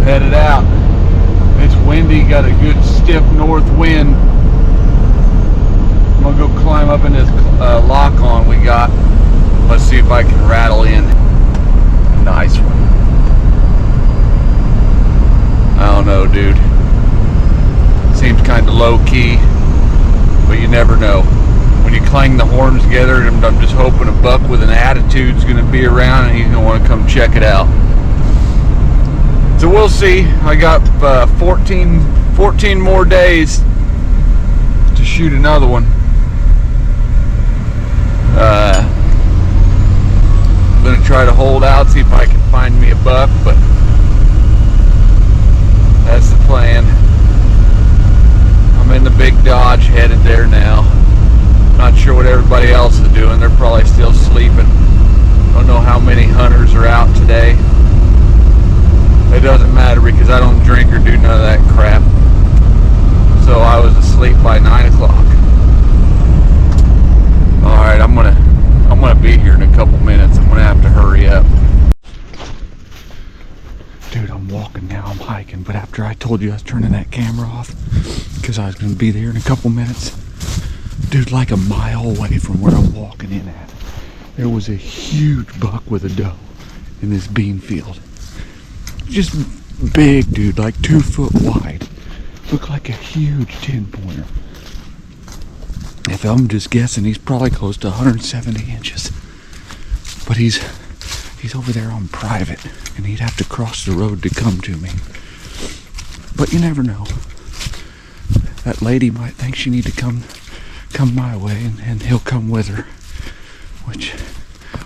Headed out. It's windy, got a good stiff north wind. I'm gonna go climb up in this lock-on we got. Let's see if I can rattle in a nice one. I don't know, dude. Seems kind of low-key, but you never know. When you clang the horns together, I'm just hoping a buck with an attitude is going to be around and he's going to want to come check it out. So we'll see. I got 14 more days to shoot another one. I'm going to try to hold out, see if I can find me a buck, but that's the plan. I'm in the big Dodge, headed there now. Not sure what everybody else is doing. They're probably still sleeping. Don't know how many hunters are out today. It doesn't matter because I don't drink or do none of that crap. So I was asleep by 9 o'clock. Alright, I'm gonna be here in a couple minutes. I'm gonna have to hurry up. Dude, I'm walking now, I'm hiking, but after I told you I was turning that camera off because I was gonna be there in a couple minutes, dude, like a mile away from where I'm walking in at, there was a huge buck with a doe in this bean field. Just big, dude, like 2 foot wide. Looked like a huge 10-pointer. If I'm just guessing, he's probably close to 170 inches. But he's over there on private, and he'd have to cross the road to come to me. But you never know. That lady might think she need to come my way, and he'll come with her. Which,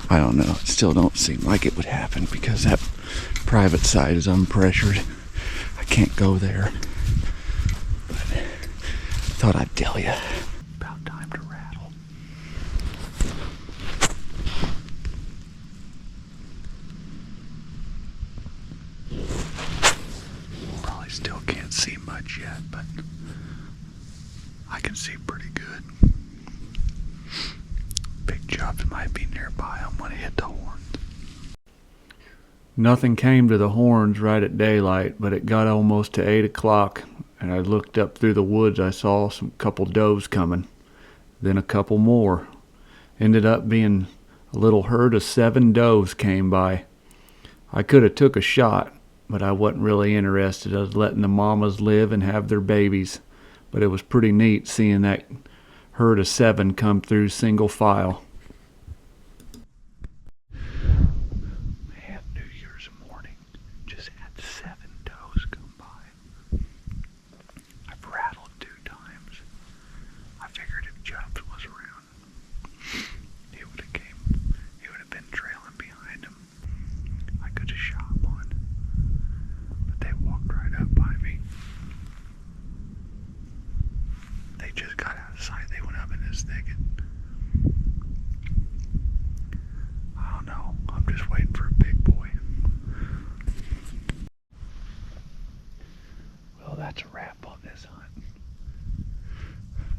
I don't know. It still don't seem like it would happen because that private side is unpressured. I can't go there. But I thought I'd tell you. About time to rattle. Probably still can't see much yet, but I can see pretty good. Big chubs might be nearby. I'm gonna hit the horns. Nothing came to the horns right at daylight, but it got almost to 8 o'clock, and I looked up through the woods. I saw some couple does coming, then a couple more. Ended up being a little herd of 7 does came by. I could have took a shot, but I wasn't really interested. I was letting the mamas live and have their babies. But it was pretty neat seeing that herd of 7 come through single file. Man, New Year's morning, just had 7 does come by. I've rattled 2 times. I figured if Chubs was around, he would have been trailing behind him. I could have shot one, but they walked right up by me. They just got out of sight. They went up in this thicket. I don't know. I'm just waiting for a big boy. Well, that's a wrap on this hunt.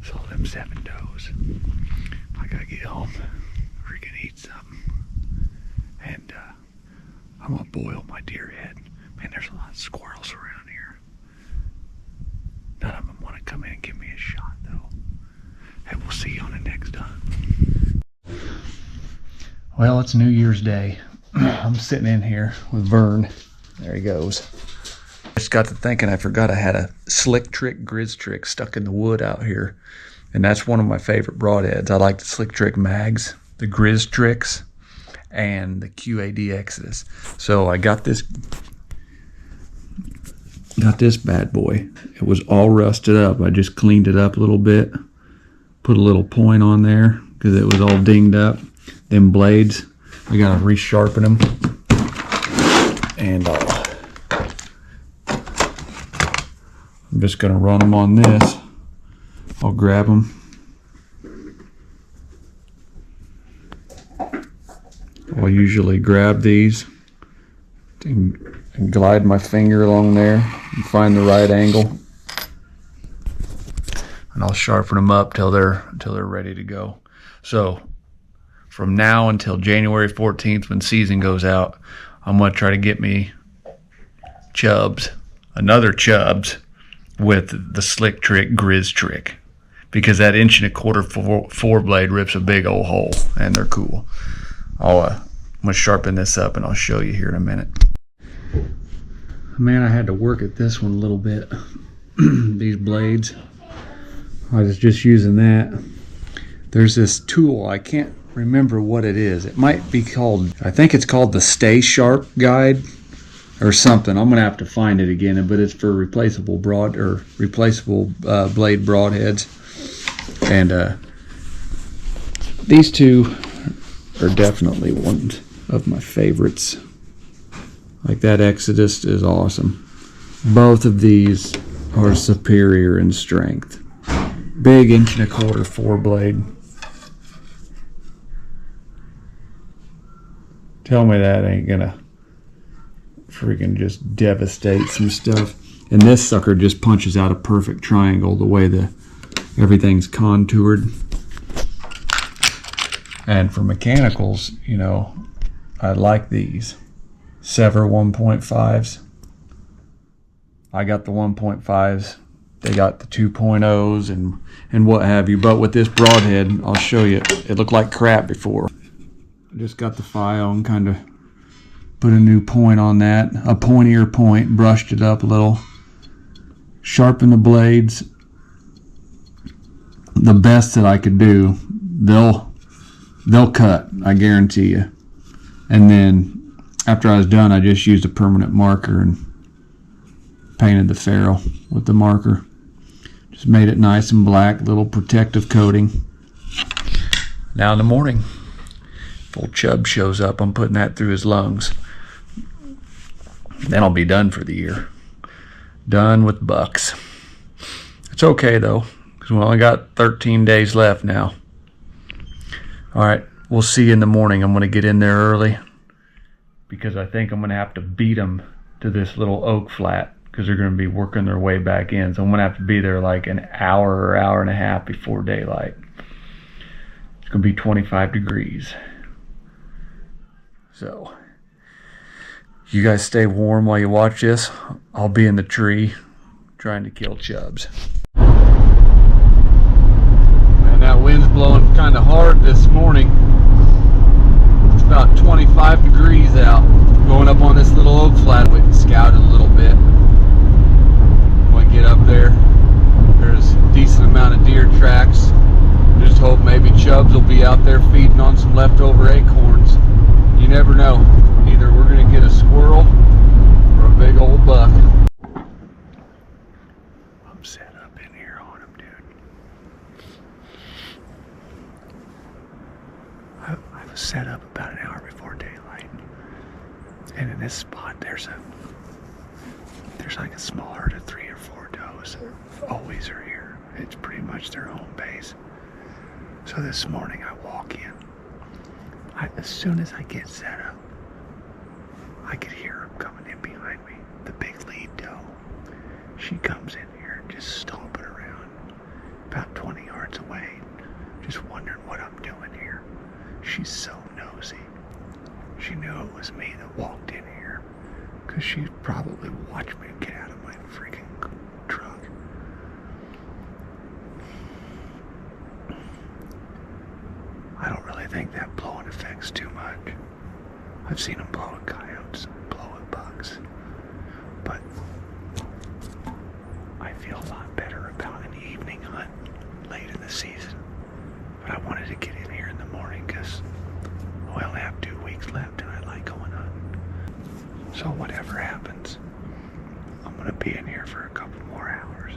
Saw them 7 does. I gotta get home, freaking eat something, and I'm gonna boil my deer head. Man, there's a lot of squirrels around here. None of them want to come in and give me a shot, though. And we'll see you on the next hunt. Well, it's New Year's Day. I'm sitting in here with Vern. There he goes. Just got to thinking, I forgot I had a Slick Trick Grizz Trick stuck in the wood out here. And that's one of my favorite broadheads. I like the Slick Trick mags, the Grizz Tricks, and the QAD Exodus. So I got this bad boy. It was all rusted up. I just cleaned it up a little bit, put a little point on there because it was all dinged up. Them blades, I gotta resharpen them, and I'm just gonna run them on this. I'll grab them. I'll usually grab these and glide my finger along there and find the right angle, and I'll sharpen them up till they're ready to go. So from now until January 14th, when season goes out, I'm gonna try to get me chubs, another chubs with the slick trick grizz trick, because that 1.25" four blade rips a big old hole, and they're cool. I'm gonna sharpen this up and I'll show you here in a minute. Man, I had to work at this one a little bit. These blades, I was just using that. There's this tool, I can't remember what it is. It might be called, I think it's called the Stay Sharp Guide or something. I'm gonna have to find it again, but it's for replaceable blade broadheads. And these two are definitely one of my favorites. Like that Exodus is awesome. Both of these are superior in strength. Big 1.25" four blade. Tell me that ain't gonna freaking just devastate some stuff. And this sucker just punches out a perfect triangle the way everything's contoured. And for mechanicals, you know, I like these Sever 1.5s. I got the 1.5s. They got the 2.0s and what have you. But with this broadhead, I'll show you, it looked like crap before. I just got the file and kind of put a new point on that, a pointier point, brushed it up a little, sharpened the blades the best that I could do. They'll cut, I guarantee you. And then after I was done, I just used a permanent marker and painted the ferrule with the marker. Just made it nice and black, little protective coating. Now in the morning, if old Chubb shows up, I'm putting that through his lungs. Then I'll be done for the year. Done with bucks. It's okay though, because we only got 13 days left now. All right, we'll see you in the morning. I'm going to get in there early because I think I'm going to have to beat them to this little oak flat because they're going to be working their way back in. So I'm going to have to be there like an hour or hour and a half before daylight. It's going to be 25 degrees. So you guys stay warm while you watch this. I'll be in the tree trying to kill chubs. Man, that wind's blowing kind of hard this morning. It's about 25 degrees out. Going up on this little oak flat, we scouted a little bit. When we get up there, there's a decent amount of deer tracks. Just hope maybe chubs will be out there feeding on some leftover acorns. You never know. Either we're going to get a squirrel or a big old buck. I'm set up in here on him, dude. I was set up about an hour before daylight. And in this spot, there's like a small herd of 3 or 4 does that always are here. It's pretty much their home base. So this morning I walk in. As soon as I get set up, I could hear him coming in behind me, the big lead doe. She comes in here just stomping around about 20 yards away, just wondering what I'm doing here. She's so nosy. She knew it was me that walked in here because she probably watched me get out of my freaking truck. I don't really think that blowing affects too much. I've seen them blow at coyotes, blow at bugs, but I feel a lot better about an evening hunt late in the season. But I wanted to get in here in the morning because we only have 2 weeks left and I like going hunting. So whatever happens, I'm going to be in here for a couple more hours.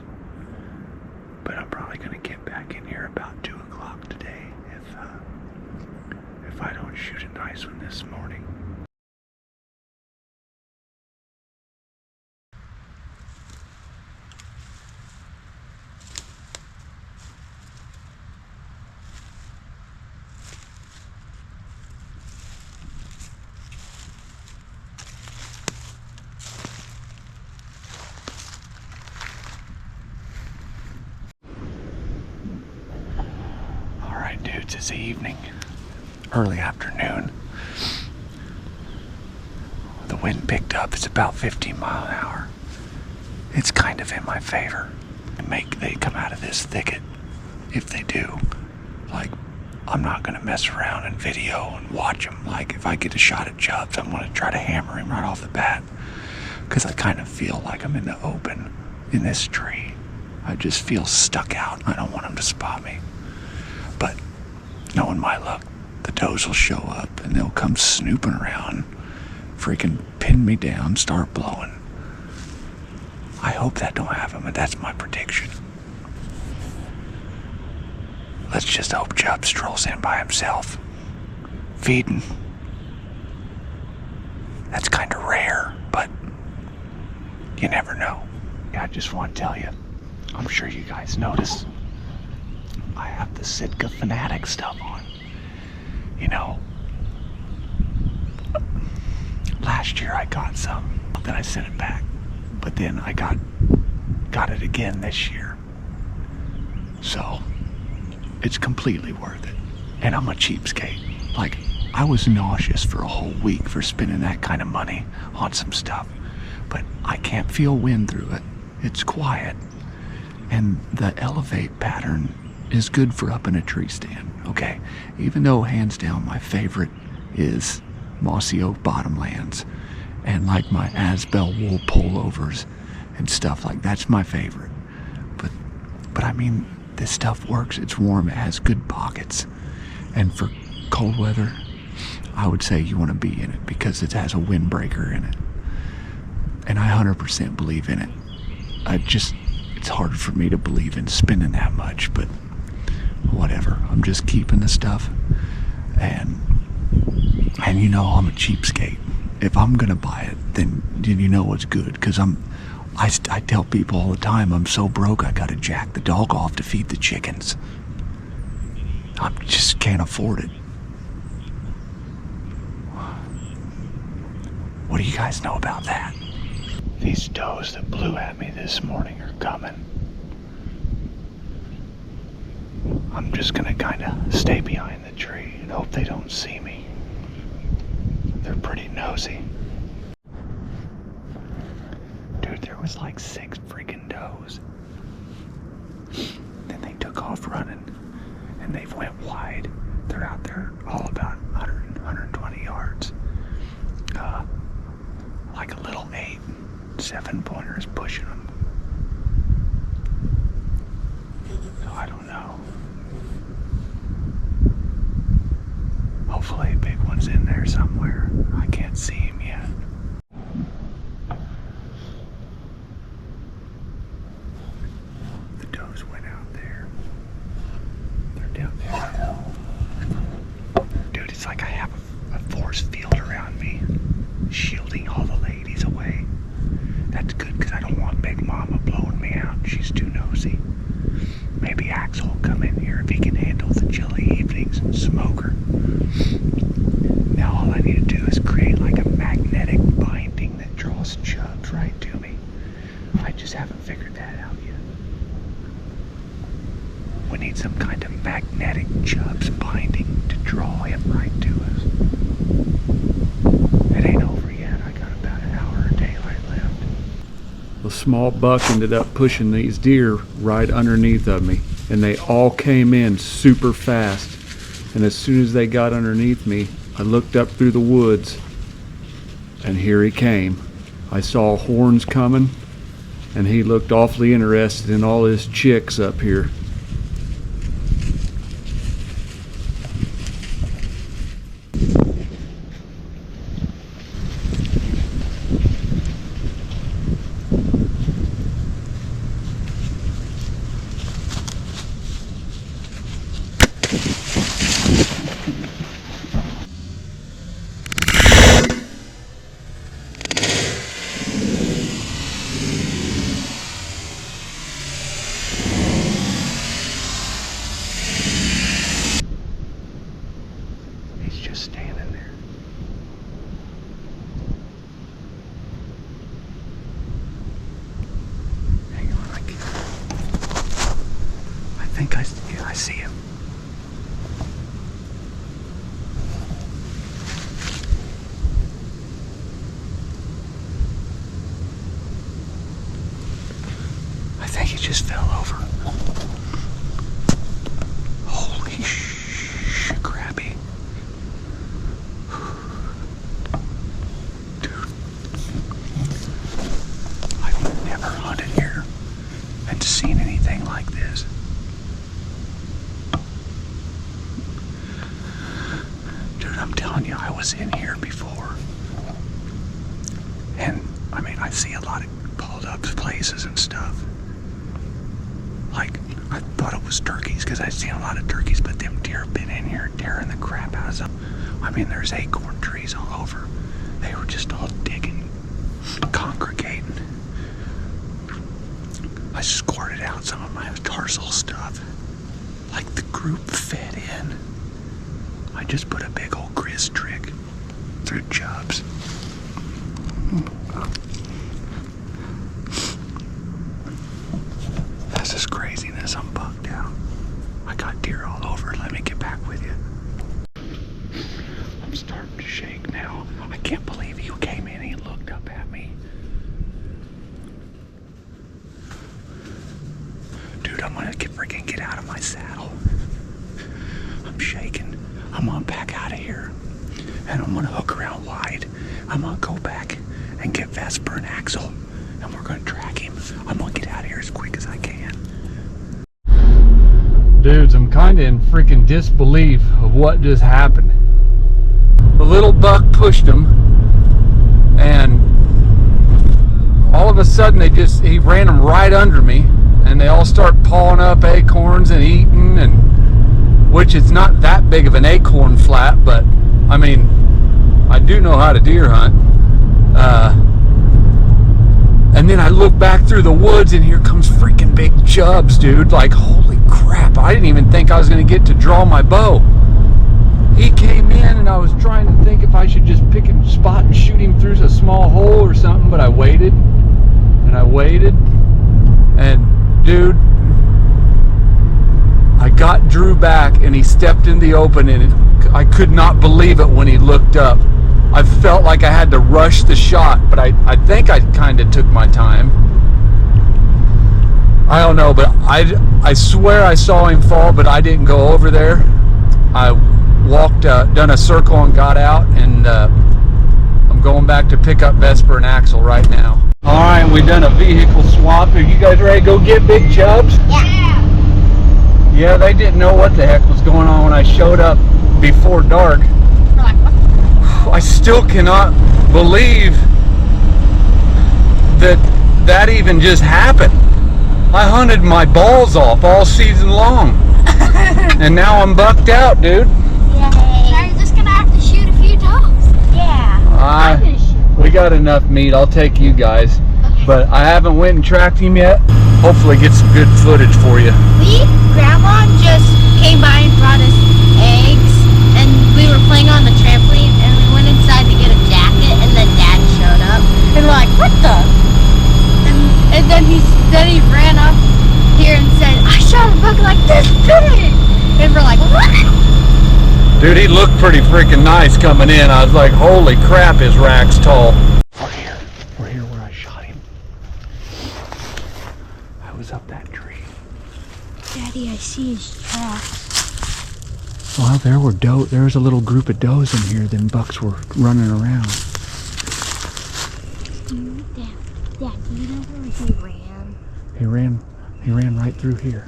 But I'm probably going to get back in here about 2 o'clock today if I don't shoot a nice one this morning. All right, dudes, it's evening. Early afternoon. The wind picked up. It's about 15 mile an hour. It's kind of in my favor. They come out of this thicket. If they do, like, I'm not going to mess around and video and watch them. Like, if I get a shot at Chubs, I'm going to try to hammer him right off the bat. Because I kind of feel like I'm in the open in this tree. I just feel stuck out. I don't want him to spot me. But knowing my luck, the does will show up and they'll come snooping around, freaking pin me down, start blowing. I hope that don't happen, but that's my prediction. Let's just hope Chubb strolls in by himself, feeding. That's kind of rare, but you never know. I just want to tell you, I'm sure you guys noticed, I have the Sitka Fanatic stuff on. You know, last year I got some, then I sent it back, but then I got it again this year. So it's completely worth it. And I'm a cheapskate. Like, I was nauseous for a whole week for spending that kind of money on some stuff, but I can't feel wind through it. It's quiet, and the elevate pattern is good for up in a tree stand. Okay, even though hands down my favorite is mossy oak bottomlands and like my Asbel wool pullovers and stuff, like that's my favorite. But I mean, this stuff works. It's warm, it has good pockets, and for cold weather I would say you want to be in it because it has a windbreaker in it, and I 100% believe in it. It's hard for me to believe in spending that much, but whatever. I'm just keeping the stuff, and you know I'm a cheapskate. If I'm gonna buy it, then you know it's good, because I tell people all the time, I'm so broke I gotta jack the dog off to feed the chickens. I just can't afford it. What do you guys know about that? These does that blew at me this morning are coming. I'm just gonna kinda stay behind the tree and hope they don't see me. They're pretty nosy. Dude, there was like 6 freaking does. Then they took off running and they've went wide. They're out there all about 100, 120 yards. Like a little 8, 7-pointers pushing them. So I don't know. Hopefully a big one's in there somewhere. I can't see him yet. The does went out there. They're down there now. Dude, it's like I have a force field around me, shielding all the ladies away. That's good, because I don't want Big Mama blowing me out. She's too nosy. Maybe Axel will come in here if he can handle the chilly evenings and smoke her. Now all I need to do is create like a magnetic binding that draws Chubs right to me. I just haven't figured that out yet. We need some kind of magnetic Chubs binding to draw him right to us. It ain't over yet. I got about an hour of daylight left. The small buck ended up pushing these deer right underneath of me, and they all came in super fast. And as soon as they got underneath me, I looked up through the woods, and here he came. I saw horns coming, and he looked awfully interested in all his chicks up here. just fell over. Holy crappy. Dude. I've never hunted here and seen anything like this. Dude, I'm telling you, I was in here before. And, I mean, I see a lot of pulled up places and stuff. Like, I thought it was turkeys because I'd seen a lot of turkeys, but them deer have been in here tearing the crap out of them. I mean, there's acorn trees all over. They were just all digging, congregating. I squirted out some of my tarsal stuff. Like the group fed in. I just put a big old grist trick through chubs. This is craziness. I'm bugged out. I got deer all over. Let me get back with you. I'm starting to shake now. I can't believe you came in and looked up at me. Dude, I'm gonna freaking get out of my saddle. I'm shaking. I'm gonna back out of here. And I'm gonna hook around wide. I'm gonna go back and get Vesper and Axel. And we're gonna track him. I'm gonna get out of here as quick as I can. Dudes, I'm kinda in freaking disbelief of what just happened. The little buck pushed him, and all of a sudden he ran them right under me, and they all start pawing up acorns and eating, and which it's not that big of an acorn flat, but I mean, I do know how to deer hunt. And then I look back through the woods and here comes freaking big chubs, dude. Like, holy crap, I didn't even think I was gonna get to draw my bow. He came in and I was trying to think if I should just pick a spot and shoot him through a small hole or something, but I waited and I waited, and dude, I got Drew back and he stepped in the open, and I could not believe it when he looked up. I felt like I had to rush the shot, but I think I kind of took my time. I don't know, but I swear I saw him fall, but I didn't go over there. I walked, done a circle and got out, and I'm going back to pick up Vesper and Axel right now. All right, we done a vehicle swap. Are you guys ready to go get big chubs? Yeah. Yeah, they didn't know what the heck was going on when I showed up before dark. I still cannot believe that even just happened. I hunted my balls off all season long. And now I'm bucked out, dude. Yay. Now you're just gonna have to shoot a few dogs. Yeah. We got enough meat. I'll take you guys. Okay. But I haven't went and tracked him yet. Hopefully get some good footage for you. Grandma just came by and brought us eggs, and we were playing on the trampoline, and we went inside to get a jacket, and then Dad showed up, and we're like, what the? And then he ran up here and said, I shot a buck like this big! And we're like, what? Dude, he looked pretty freaking nice coming in. I was like, holy crap, his rack's tall. We're here where I shot him. I was up that tree. Daddy, I see his tracks. Well, there was a little group of does in here. Then bucks were running around. Dad, do you know where he ran? He ran right through here.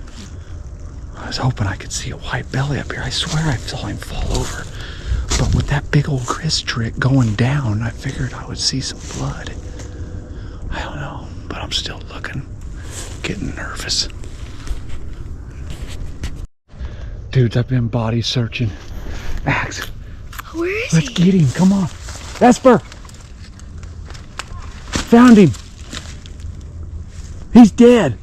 I was hoping I could see a white belly up here. I swear I saw him fall over. But with that big old grist trick going down, I figured I would see some blood. I don't know, but I'm still looking, getting nervous. Dudes, I've been body searching. Max, Where is let's get him. Come on. Vesper! Found him. He's dead.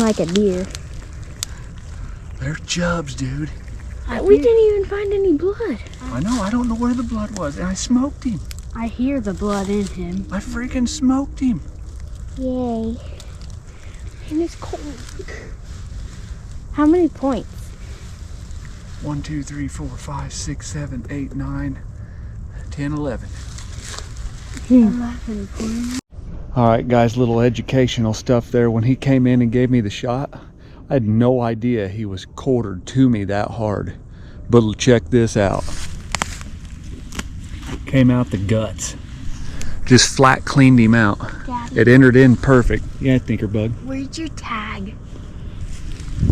Like a deer. They're chubs, dude. We didn't even find any blood. I know, I don't know where the blood was, and I smoked him. I hear the blood in him. I freaking smoked him. Yay. And it's cold. How many points? 1, 2, 3, 4, 5, 6, 7, 8, 9, 10, 11. 11. Alright guys, little educational stuff there. When he came in and gave me the shot, I had no idea he was quartered to me that hard. But check this out. Came out the guts. Just flat cleaned him out. Daddy. It entered in perfect. Yeah, Tinkerbug. Where's your tag?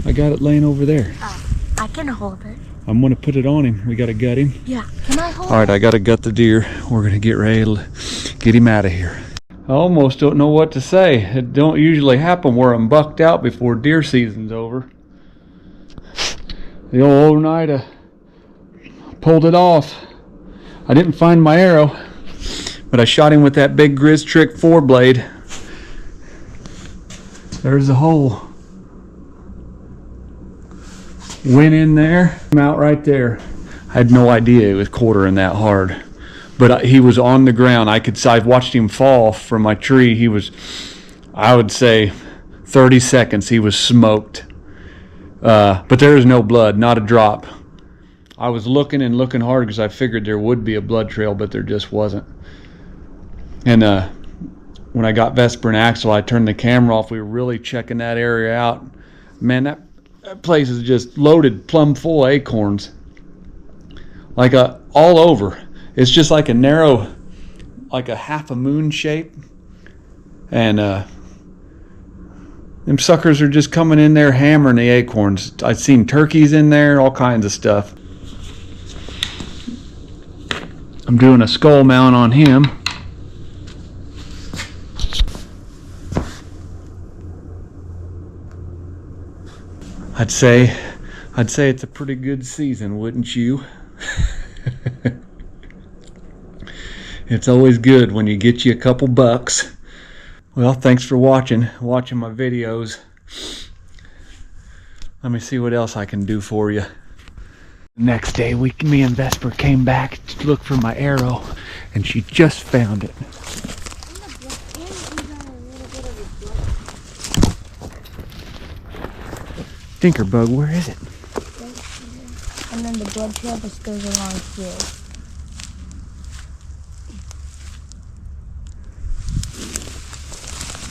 I got it laying over there. Oh, I can hold it. I'm gonna put it on him. We gotta gut him. Yeah, can I hold it? Alright, I gotta gut the deer. We're gonna get ready to get him out of here. I almost don't know what to say. It don't usually happen where I'm bucked out before deer season's over. The old Oneida pulled it off. I didn't find my arrow, but I shot him with that big Grizz Trick 4-blade. There's the hole. Went in there, came out right there. I had no idea it was quartering that hard. But he was on the ground. I watched him fall from my tree. He was, I would say, 30 seconds. He was smoked. But there was no blood, not a drop. I was looking and looking hard because I figured there would be a blood trail, but there just wasn't. And when I got Vesper and Axel, I turned the camera off. We were really checking that area out. Man, that place is just loaded plumb full of acorns. Like all over. It's just like a narrow, like a half a moon shape. And them suckers are just coming in there hammering the acorns. I've seen turkeys in there, all kinds of stuff. I'm doing a skull mount on him. I'd say it's a pretty good season, wouldn't you? It's always good when you get you a couple bucks. Well, thanks for watching my videos. Let me see what else I can do for you. Next day, me and Vesper came back to look for my arrow, and she just found it. Tinkerbug, where is it? And then the blood trail just goes along here.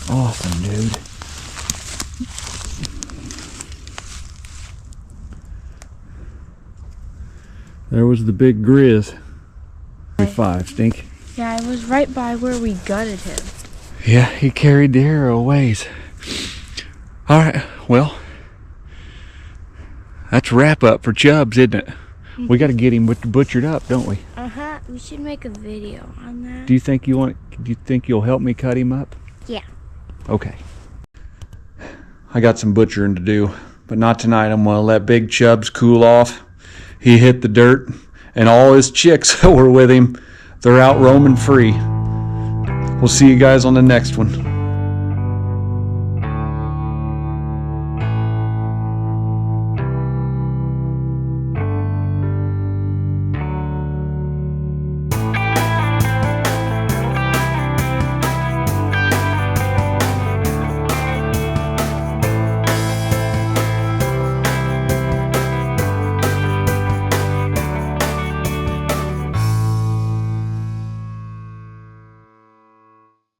Awesome, dude. There was the big Grizz. 5, Stink. Yeah, it was right by where we gutted him. Yeah, he carried the arrow a ways. Alright, well, that's a wrap up for Chubs, isn't it? We got to get him butchered up, don't we? Uh-huh. We should make a video on that. Do you think you'll help me cut him up? Yeah. Okay. I got some butchering to do, but not tonight. I'm going to let Big Chubs cool off. He hit the dirt, and all his chicks that were with him, they're out roaming free. We'll see you guys on the next one.